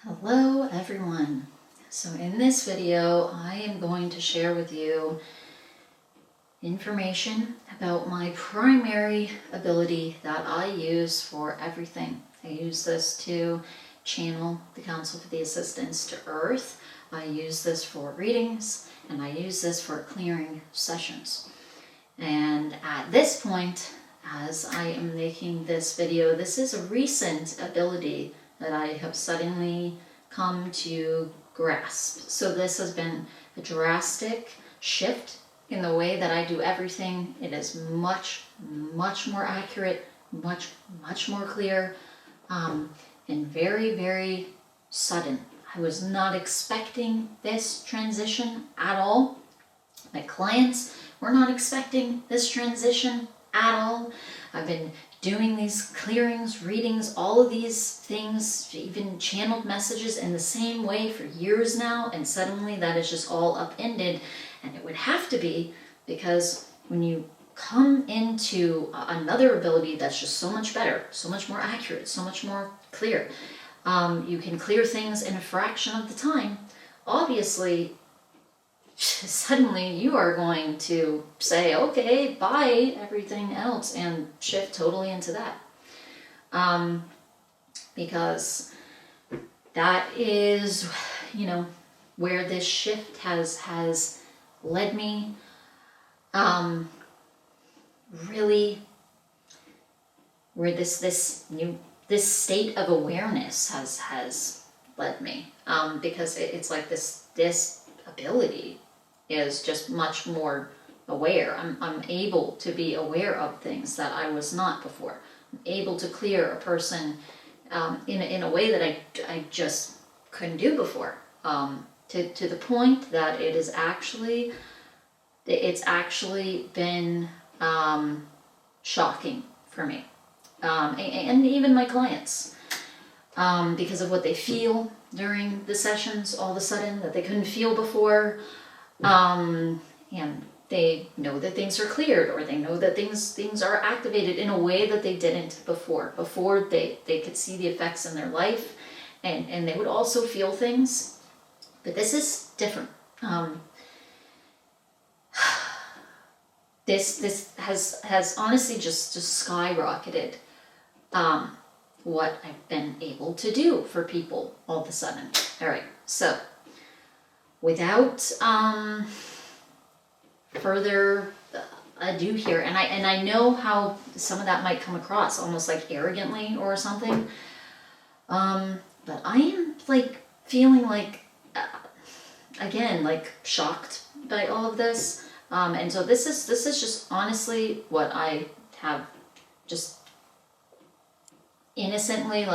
Hello everyone. So in this video I am going to share with you information about my primary ability that I use for everything. I use this to channel the Council for the Assistance to Earth. I use this for readings, and I use this for clearing sessions. And at this point, as I am making this video, this is a recent ability that I have suddenly come to grasp. So this has been a drastic shift in the way that I do everything. It is much more accurate, much more clear, and very sudden. I was not expecting this transition at all. My clients were not expecting this transition at all. I've been doing these clearings, readings, all of these things, even channeled messages in the same way for years now, and suddenly that is just all upended. And it would have to be, because when you come into another ability that's just so much better, so much more accurate, so much more clear, you can clear things in a fraction of the time. Obviously, suddenly you are going to say, okay, bye everything else, and shift totally into that. Because that is, where this shift has led me. Really, where this state of awareness has led me. Because it's like this ability is just much more aware. I'm able to be aware of things that I was not before. I'm able to clear a person in a way that I just couldn't do before. To the point that it's actually been shocking for me, and even my clients, because of what they feel during the sessions all of a sudden that they couldn't feel before. And they know that things are cleared, or they know that things are activated in a way that they didn't before. Before they could see the effects in their life, and they would also feel things, but this is different. This has honestly just skyrocketed what I've been able to do for people all of a sudden. All right, so without further ado here, and I know how some of that might come across almost like arrogantly or something, but I am feeling again shocked by all of this, and so this is just honestly what I have just innocently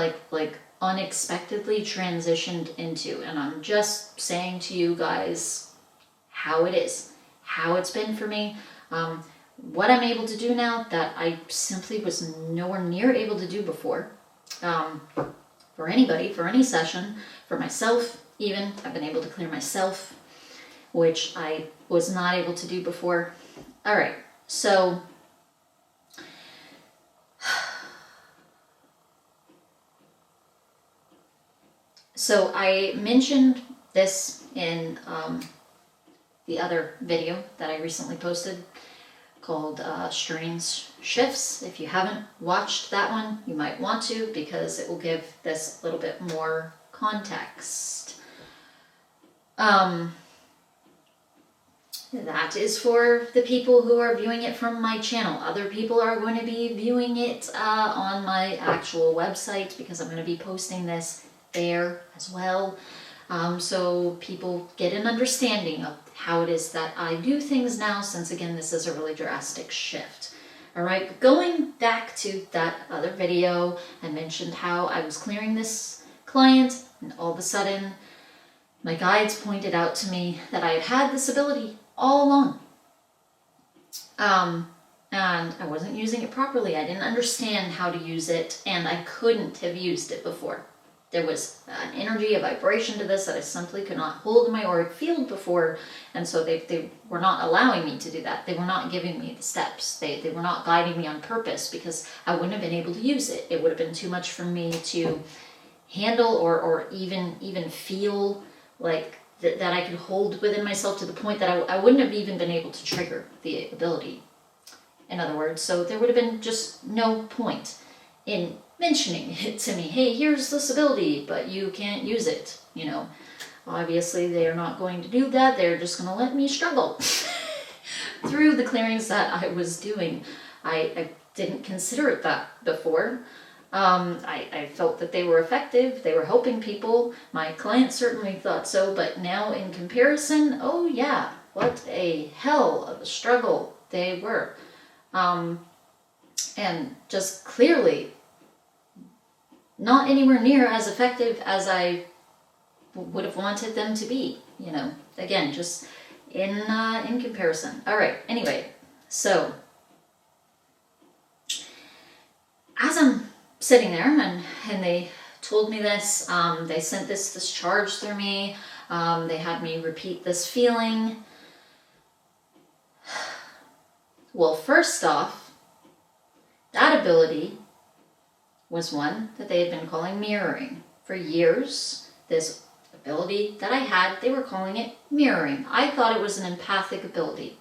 unexpectedly transitioned into. And I'm just saying to you guys how it is, how it's been for me, what I'm able to do now that I simply was nowhere near able to do before, for anybody, for any session, for myself even. I've been able to clear myself, which I was not able to do before. All right, so I mentioned this in the other video that I recently posted called Strange Shifts. If you haven't watched that one, you might want to, because it will give this a little bit more context. That is for the people who are viewing it from my channel. Other people are going to be viewing it on my actual website, because I'm going to be posting this there as well, so people get an understanding of how it is that I do things now, since again this is a really drastic shift. All right, going back to that other video, I mentioned how I was clearing this client, and all of a sudden my guides pointed out to me that I had this ability all along, and I wasn't using it properly. I didn't understand how to use it, and I couldn't have used it before. There was an energy, a vibration to this that I simply could not hold in my auric field before, and so they were not allowing me to do that. They were not giving me the steps. They were not guiding me on purpose, because I wouldn't have been able to use it. It would have been too much for me to handle or even feel like that I could hold within myself to the point that I wouldn't have even been able to trigger the ability. In other words, so there would have been just no point in mentioning it to me. Hey, here's this ability, but you can't use it. Obviously they are not going to do that. They're just going to let me struggle through the clearings that I was doing. I didn't consider it that before. I felt that they were effective. They were helping people. My client certainly thought so, but now in comparison, oh yeah, what a hell of a struggle they were. And just clearly not anywhere near as effective as I would have wanted them to be, again, just in comparison. All right, anyway, so as I'm sitting there and they told me this, they sent this charge through me, they had me repeat this feeling. Well, first off, that ability was one that they had been calling mirroring. For years, this ability that I had, they were calling it mirroring. I thought it was an empathic ability.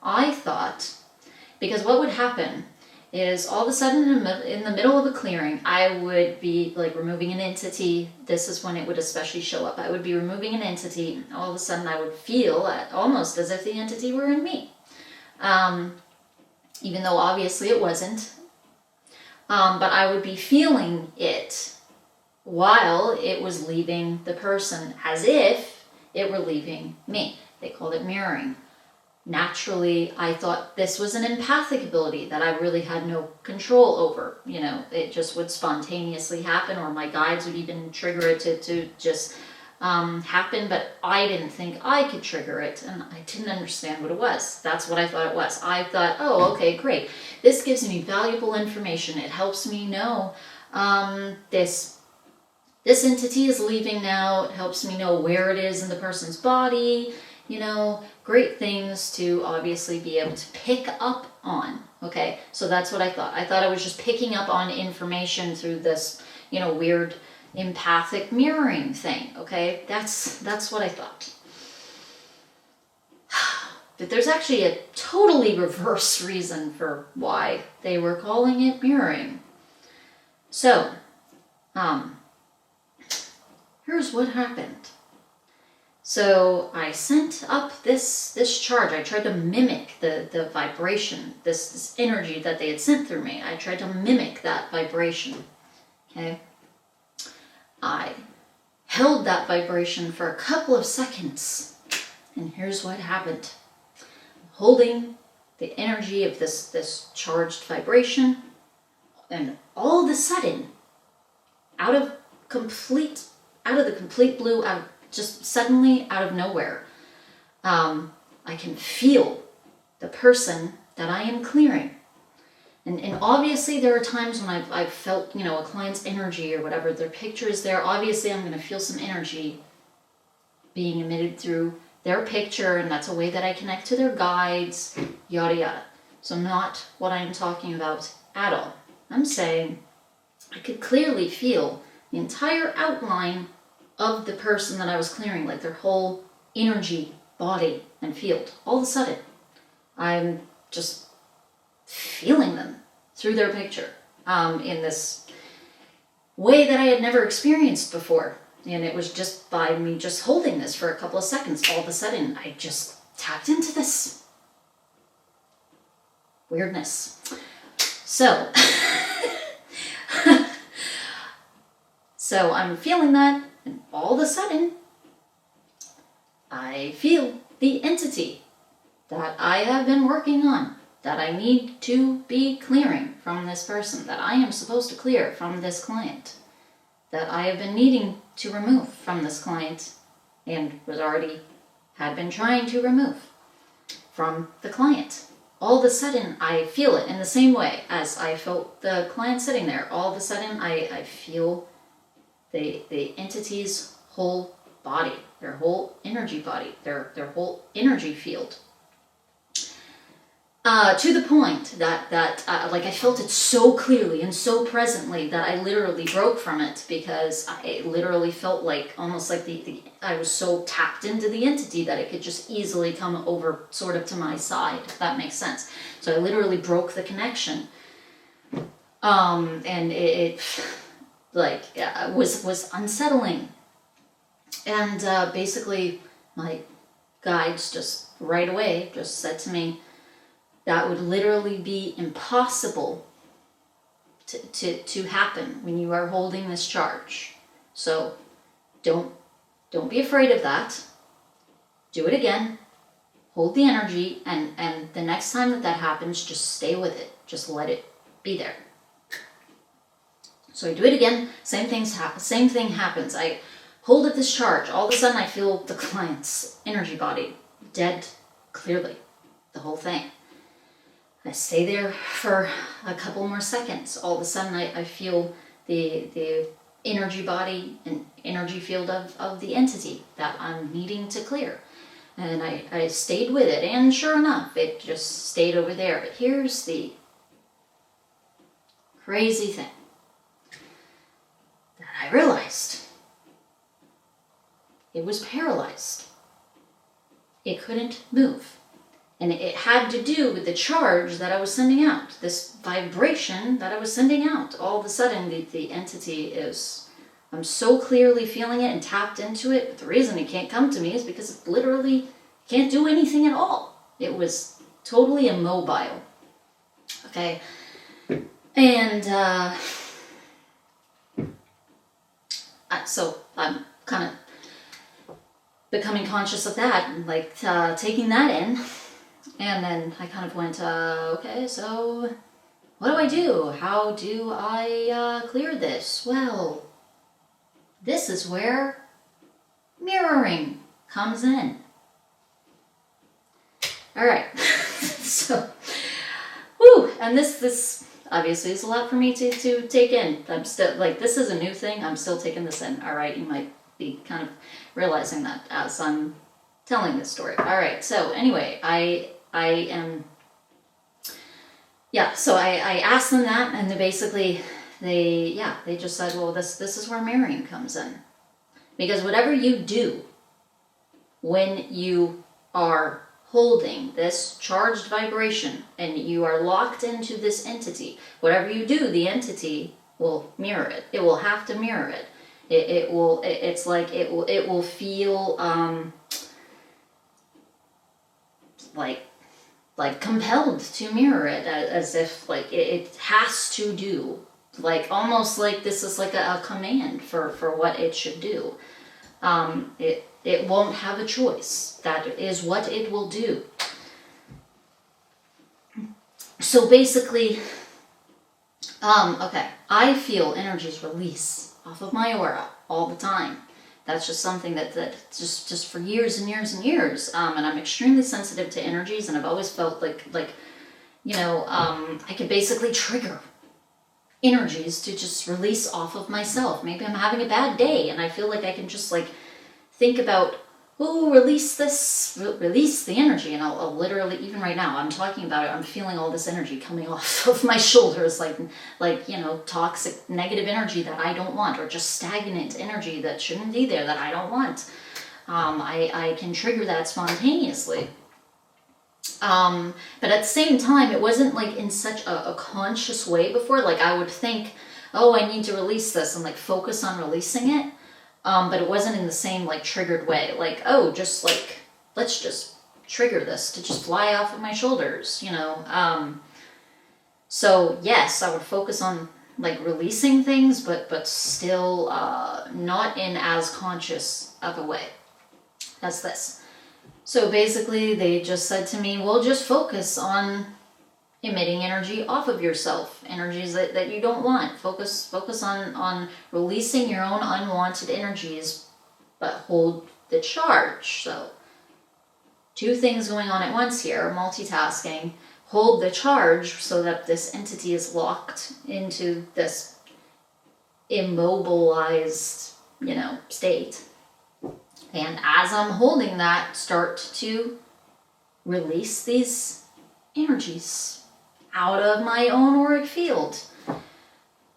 I thought, because what would happen is all of a sudden in the middle of a clearing, I would be like removing an entity. This is when it would especially show up. I would be removing an entity. All of a sudden I would feel almost as if the entity were in me. Even though obviously it wasn't. But I would be feeling it while it was leaving the person, as if it were leaving me. They called it mirroring. Naturally, I thought this was an empathic ability that I really had no control over. It just would spontaneously happen, or my guides would even trigger it to just happen, but I didn't think I could trigger it, and I didn't understand what it was. That's what I thought it was. I thought, oh, okay, great. This gives me valuable information. It helps me know this entity is leaving now. It helps me know where it is in the person's body. Great things to obviously be able to pick up on. Okay, so that's what I thought. I thought I was just picking up on information through this, weird empathic mirroring thing. Okay, that's what I thought. But there's actually a totally reverse reason for why they were calling it mirroring. So, here's what happened. So I sent up this charge. I tried to mimic the vibration, this energy that they had sent through me. I tried to mimic that vibration. Okay. I held that vibration for a couple of seconds, and here's what happened. Holding the energy of this charged vibration, and all of a sudden, out of the complete blue, just suddenly out of nowhere, I can feel the person that I am clearing. And obviously there are times when I've felt, a client's energy or whatever, their picture is there. Obviously I'm going to feel some energy being emitted through their picture, and that's a way that I connect to their guides, yada yada. So not what I'm talking about at all. I'm saying I could clearly feel the entire outline of the person that I was clearing, like their whole energy, body, and field. All of a sudden, I'm just feeling them through their picture in this way that I had never experienced before. And it was just by me just holding this for a couple of seconds, all of a sudden, I just tapped into this weirdness. So, so I'm feeling that, and all of a sudden, I feel the entity that I have been working on, that I need to be clearing from this person, that I am supposed to clear from this client, that I have been needing to remove from this client, and had been trying to remove from the client. All of a sudden, I feel it in the same way as I felt the client sitting there. All of a sudden, I feel the entity's whole body, their whole energy body, their whole energy field. To the point that like I felt it so clearly and so presently that I literally broke from it, because I literally felt like almost like I was so tapped into the entity that it could just easily come over sort of to my side, if that makes sense. So I literally broke the connection. And it like was unsettling. And basically my guides just right away just said to me, that would literally be impossible to happen when you are holding this charge. So don't be afraid of that. Do it again. Hold the energy, and the next time that happens, just stay with it. Just let it be there. So I do it again. Same thing happens. I hold at this charge. All of a sudden, I feel the client's energy body dead clearly. The whole thing. I stay there for a couple more seconds. All of a sudden, I feel the energy body and energy field of the entity that I'm needing to clear. And I stayed with it, and sure enough, it just stayed over there. But here's the crazy thing that I realized. It was paralyzed. It couldn't move. And it had to do with the charge that I was sending out, this vibration that I was sending out. All of a sudden, the entity is, I'm so clearly feeling it and tapped into it. But the reason it can't come to me is because it literally can't do anything at all. It was totally immobile. Okay. And so I'm kind of becoming conscious of that, and like taking that in. And then I kind of went, okay, so what do I do? How do I clear this? Well, this is where mirroring comes in. All right, so, whew, and this obviously is a lot for me to take in. I'm still, like, this is a new thing. I'm still taking this in. All right, you might be kind of realizing that as I'm telling this story. All right, so anyway, I am, yeah, so I asked them that, and they just said, well, this is where mirroring comes in. Because whatever you do when you are holding this charged vibration and you are locked into this entity, whatever you do, the entity will mirror it. It will have to mirror it. It will feel like compelled to mirror it, as if like it has to do, like almost like this is like a command for what it should do. It won't have a choice. That is what it will do. So basically, okay, I feel energies release off of my aura all the time. That's just something that just for years and years and years. And I'm extremely sensitive to energies, and I've always felt like I could basically trigger energies to just release off of myself. Maybe I'm having a bad day, and I feel like I can just like think about, oh, release the energy, and I'll literally, even right now, I'm talking about it, I'm feeling all this energy coming off of my shoulders, like toxic, negative energy that I don't want, or just stagnant energy that shouldn't be there that I don't want. I can trigger that spontaneously. But at the same time, it wasn't like in such a conscious way before. Like I would think, oh, I need to release this, and like focus on releasing it. But it wasn't in the same like triggered way. Like, oh, just like, let's just trigger this to just fly off of my shoulders, So yes, I would focus on like releasing things, but still not in as conscious of a way as this. So basically they just said to me, well, just focus on emitting energy off of yourself, energies that you don't want. Focus on releasing your own unwanted energies, but hold the charge. So 2 things going on at once here, multitasking. Hold the charge so that this entity is locked into this immobilized, state. And as I'm holding that, start to release these energies out of my own auric field.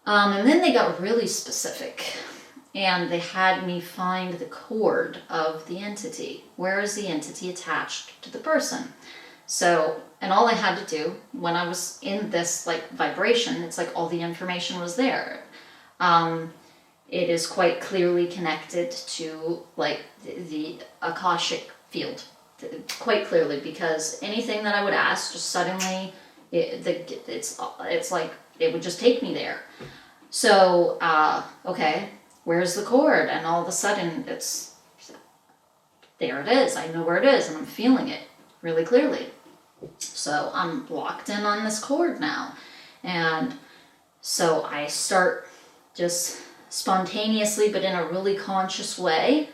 And then they got really specific, and they had me find the cord of the entity. Where is the entity attached to the person? So, and all I had to do when I was in this like vibration, it's like all the information was there. It is quite clearly connected to like the Akashic field, quite clearly, because anything that I would ask, just suddenly, it's like it would just take me there. So, okay, where's the cord? And all of a sudden, there it is. I know where it is, and I'm feeling it really clearly. So I'm locked in on this cord now. And so I start just spontaneously, but in a really conscious way,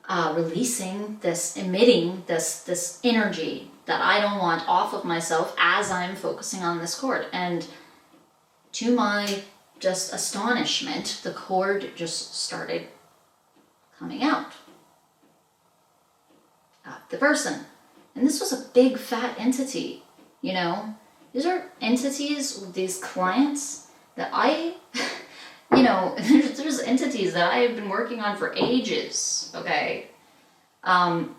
releasing this, emitting this energy that I don't want off of myself as I'm focusing on this cord. And to my just astonishment, the cord just started coming out of the person. And this was a big fat entity, you know. These are entities, these clients that I, you know, there's entities that I have been working on for ages, okay? I'm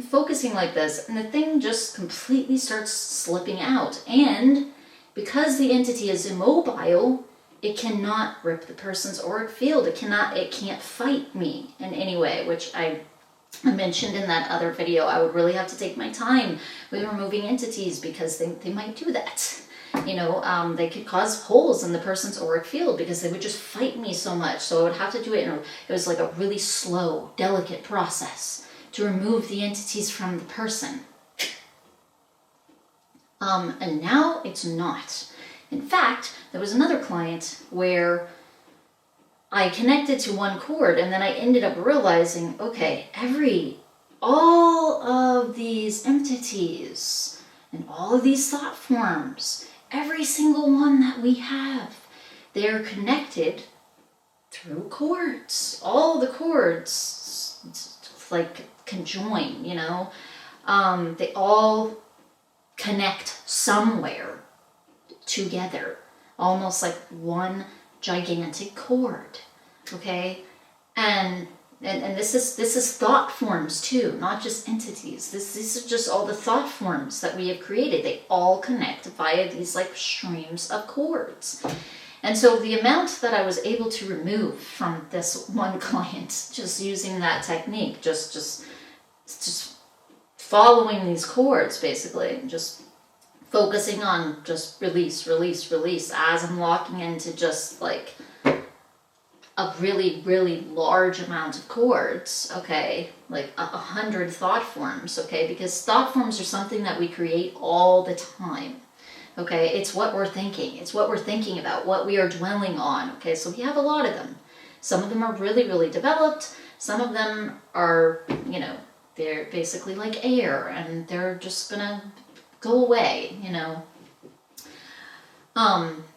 focusing like this, and the thing just completely starts slipping out. And because the entity is immobile, it cannot rip the person's auric field. It can't fight me in any way, which I mentioned in that other video. I would really have to take my time with removing entities because they might do that. You know, they could cause holes in the person's auric field because they would just fight me so much. So I would have to do it it was like a really slow, delicate process to remove the entities from the person. And now it's not. In fact, there was another client where I connected to one cord, and then I ended up realizing, okay, all of these entities and all of these thought forms, every single one that we have, they're connected through cords. All the cords, like, conjoin, you know. They all connect somewhere together, almost like one gigantic cord, okay? And this is thought forms too, not just entities. These are just all the thought forms that we have created. They all connect via these like streams of cords. And so the amount that I was able to remove from this one client, just using that technique, just following these cords, basically, just focusing on just release, release, release, as I'm locking into just like a really, really large amount of cords, okay, like 100 thought forms, okay, because thought forms are something that we create all the time, okay, it's what we're thinking, it's what we're thinking about, what we are dwelling on, okay, so we have a lot of them. Some of them are really, really developed, some of them are, you know, they're basically like air, and they're just gonna go away, you know,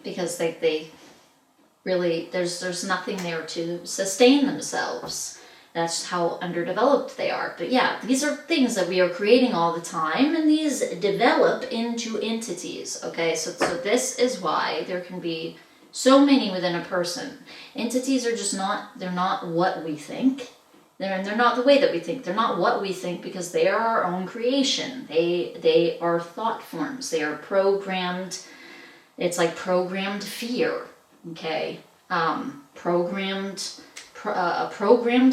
because they really, there's nothing there to sustain themselves. That's how underdeveloped they are. But yeah, these are things that we are creating all the time, and these develop into entities, okay? So this is why there can be so many within a person. Entities are just not, they're not what we think. They're not the way that we think. They're not what we think because they are our own creation. They are thought forms. They are programmed. It's like programmed fear, okay? Programmed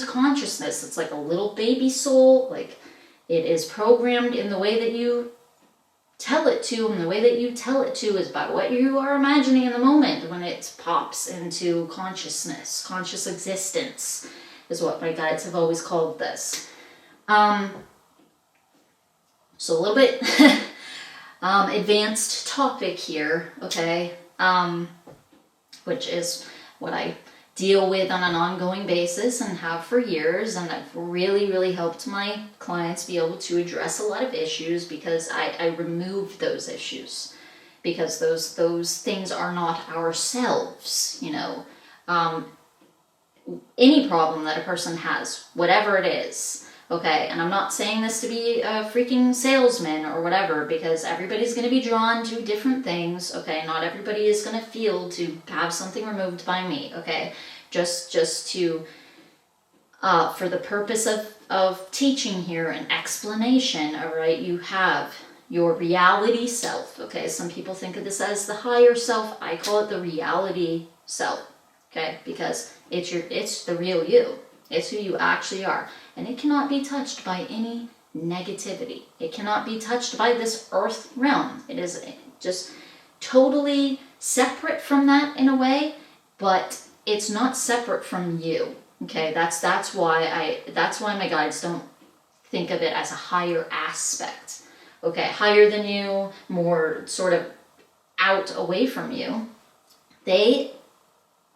consciousness. It's like a little baby soul. Like it is programmed in the way that you tell it to, and the way that you tell it to is by what you are imagining in the moment when it pops into consciousness, conscious existence. Is what my guides have always called this. So a little bit advanced topic here, okay, which is what I deal with on an ongoing basis and have for years, and I've really, really helped my clients be able to address a lot of issues because I removed those issues, because those things are not ourselves, you know. Any problem that a person has, whatever it is, Okay, and I'm not saying this to be a freaking salesman or whatever, because everybody's going to be drawn to different things. Okay, not everybody is going to feel to have something removed by me. Okay, just to for the purpose of teaching here and explanation. All right, you have your reality self. Okay, some people think of this as the higher self. I call it the reality self. Okay, because it's the real you. It's who you actually are. And it cannot be touched by any negativity. It cannot be touched by this earth realm. It is just totally separate from that in a way, but it's not separate from you. Okay, that's why my guides don't think of it as a higher aspect. Okay, higher than you, more sort of out away from you. They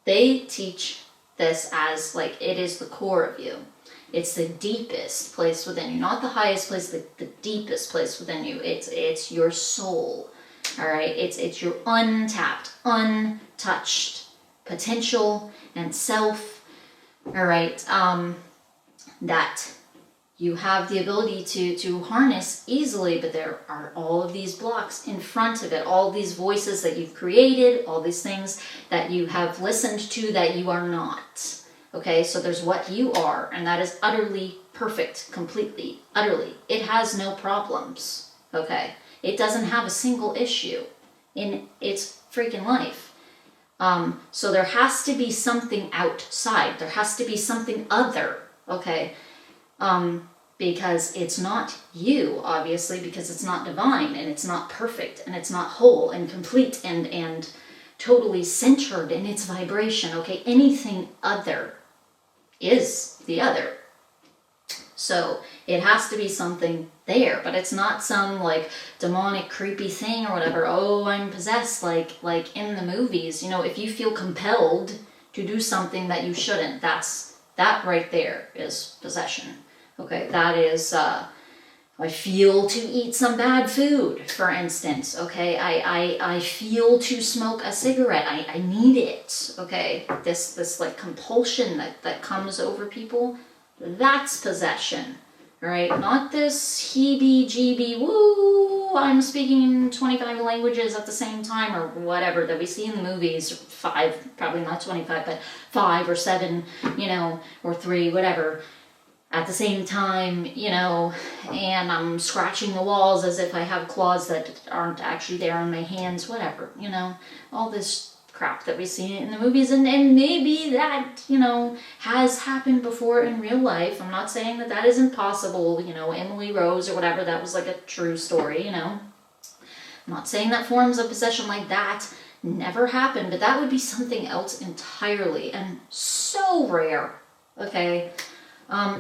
teach this as like it is the core of you. It's the deepest place within you, not the highest place, the deepest place within you. It's your soul. All right, it's your untapped, untouched potential and self. All right, that you have the ability to harness easily, but there are all of these blocks in front of it, all these voices that you've created, all these things that you have listened to that you are not. Okay, so there's what you are, and that is utterly perfect, completely, utterly. It has no problems. Okay, it doesn't have a single issue in its freaking life. So there has to be something outside. There has to be something other. Okay. Because it's not you, obviously, because it's not divine, and it's not perfect, and it's not whole and complete and totally centered in its vibration. Okay, anything other is the other. So it has to be something there, but it's not some like demonic creepy thing or whatever. Oh, I'm possessed, like in the movies. You know, if you feel compelled to do something that you shouldn't, that right there is possession. Okay, that is, I feel to eat some bad food, for instance. Okay, I feel to smoke a cigarette. I need it. Okay, this like compulsion that comes over people, that's possession. All right, not this heebie-jeebie, woo, I'm speaking 25 languages at the same time or whatever that we see in the movies, 5, probably not 25, but 5 or 7, you know, or 3, whatever, at the same time, you know, and I'm scratching the walls as if I have claws that aren't actually there on my hands, whatever, you know, all this crap that we see in the movies, and maybe that, you know, has happened before in real life. I'm not saying that isn't possible, you know, Emily Rose or whatever, that was like a true story, you know. I'm not saying that forms of possession like that never happened, but that would be something else entirely, and so rare, okay.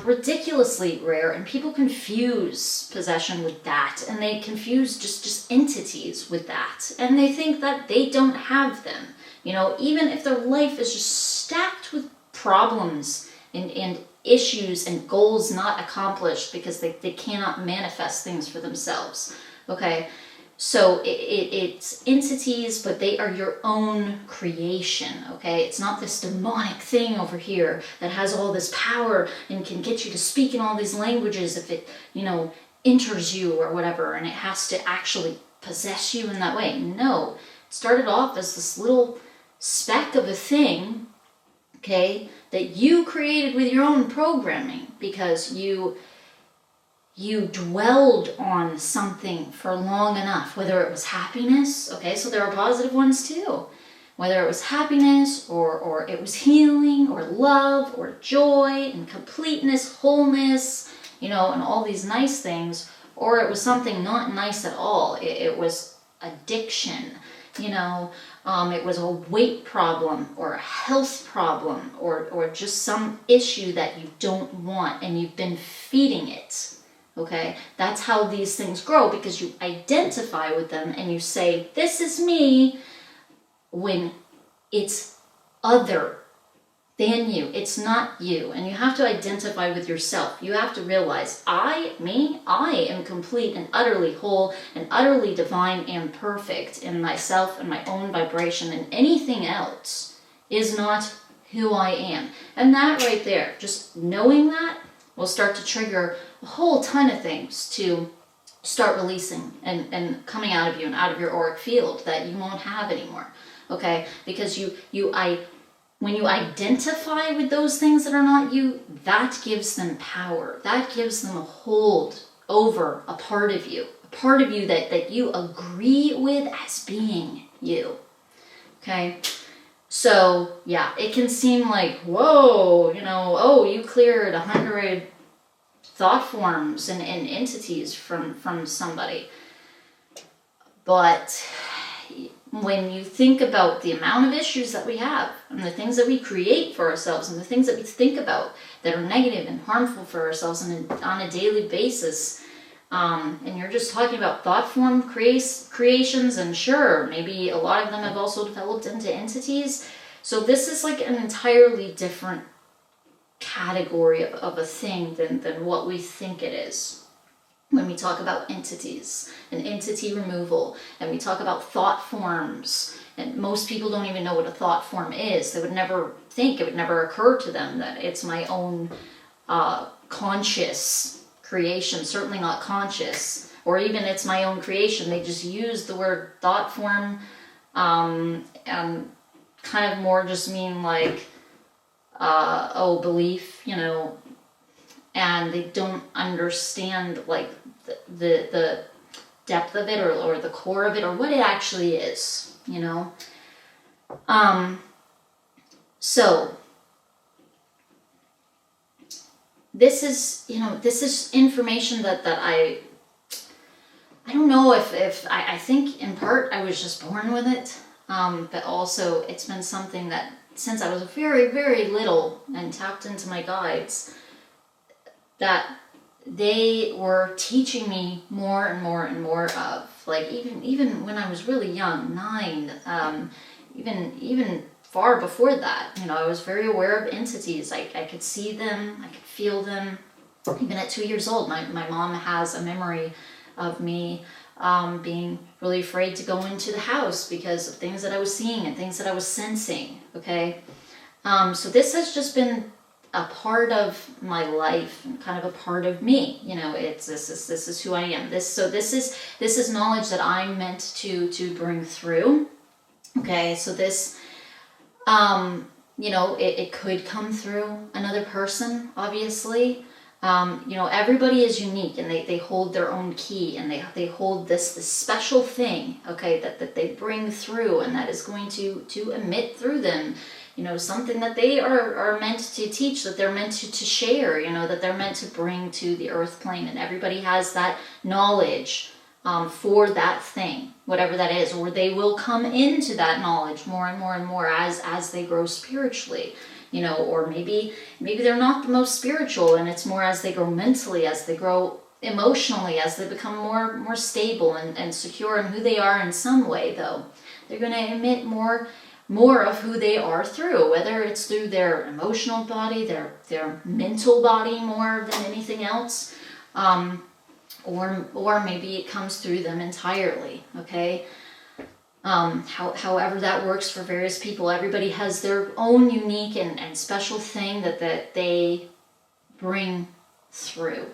Ridiculously rare, and people confuse possession with that, and they confuse just entities with that, and they think that they don't have them, you know, even if their life is just stacked with problems and issues and goals not accomplished because they cannot manifest things for themselves. Okay, so it's entities, but they are your own creation. Okay, it's not this demonic thing over here that has all this power and can get you to speak in all these languages if it, you know, enters you or whatever, and it has to actually possess you in that way. No, it started off as this little speck of a thing, okay, that you created with your own programming because you dwelled on something for long enough, whether it was happiness, okay, so there are positive ones too, whether it was happiness or it was healing or love or joy and completeness, wholeness, you know, and all these nice things, or it was something not nice at all. It was addiction, you know, it was a weight problem or a health problem or just some issue that you don't want and you've been feeding it. Okay, that's how these things grow, because you identify with them and you say, this is me, when it's other than you. It's not you. And you have to identify with yourself. You have to realize, I am complete and utterly whole and utterly divine and perfect in myself and my own vibration, and anything else is not who I am. And that right there, just knowing that, will start to trigger a whole ton of things to start releasing and coming out of you and out of your auric field that you won't have anymore. Okay, because when you identify with those things that are not you, that gives them power. That gives them a hold over a part of you that you agree with as being you. Okay, so yeah, it can seem like, whoa, oh, you cleared 100 thought forms and entities from somebody. But when you think about the amount of issues that we have and the things that we create for ourselves and the things that we think about that are negative and harmful for ourselves on a daily basis, and you're just talking about thought form creations, and sure, maybe a lot of them have also developed into entities. So this is like an entirely different category of a thing than what we think it is. When we talk about entities and entity removal, and we talk about thought forms, and most people don't even know what a thought form is. They would never think, it would never occur to them that it's my own conscious creation, certainly not conscious, or even it's my own creation. They just use the word thought form and kind of more just mean like, belief, and they don't understand like the depth of it or the core of it or what it actually is, So this is information that I don't know if I think in part I was just born with it, but also it's been something that since I was very, very little and tapped into my guides, that they were teaching me more and more and more of. Like even when I was really young, 9, even far before that, I was very aware of entities. I could see them, I could feel them. Even at 2 years old, my mom has a memory of me being really afraid to go into the house because of things that I was seeing and things that I was sensing. Okay, so this has just been a part of my life and kind of a part of me. This is who I am. This is knowledge that I'm meant to bring through. Okay, so this it could come through another person, obviously. Everybody is unique, and they hold their own key, and they hold this special thing, okay, that they bring through, and that is going to emit through them, something that they are meant to teach, that they're meant to share, that they're meant to bring to the earth plane. And everybody has that knowledge for that thing, whatever that is, or they will come into that knowledge more and more and more as they grow spiritually. Or maybe they're not the most spiritual, and it's more as they grow mentally, as they grow emotionally, as they become more stable and secure in who they are in some way, though. They're going to emit more of who they are through, whether it's through their emotional body, their mental body more than anything else, or maybe it comes through them entirely, okay? However that works for various people. Everybody has their own unique and special thing that they bring through.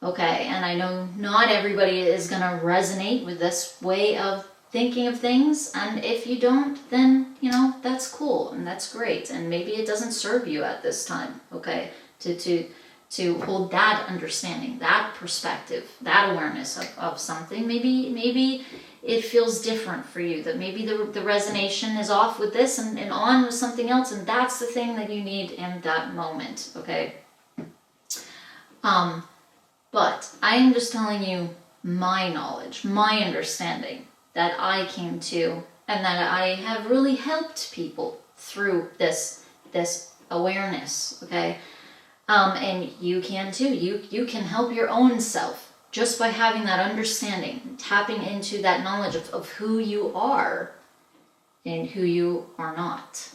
Okay, and I know not everybody is going to resonate with this way of thinking of things, and if you don't, then, that's cool, and that's great, and maybe it doesn't serve you at this time, okay, to hold that understanding, that perspective, that awareness of something. Maybe it feels different for you, that maybe the resonation is off with this and on with something else, and that's the thing that you need in that moment, okay? But I am just telling you my knowledge, my understanding that I came to, and that I have really helped people through this awareness, okay? And you can too. You can help your own self just by having that understanding, tapping into that knowledge of who you are and who you are not.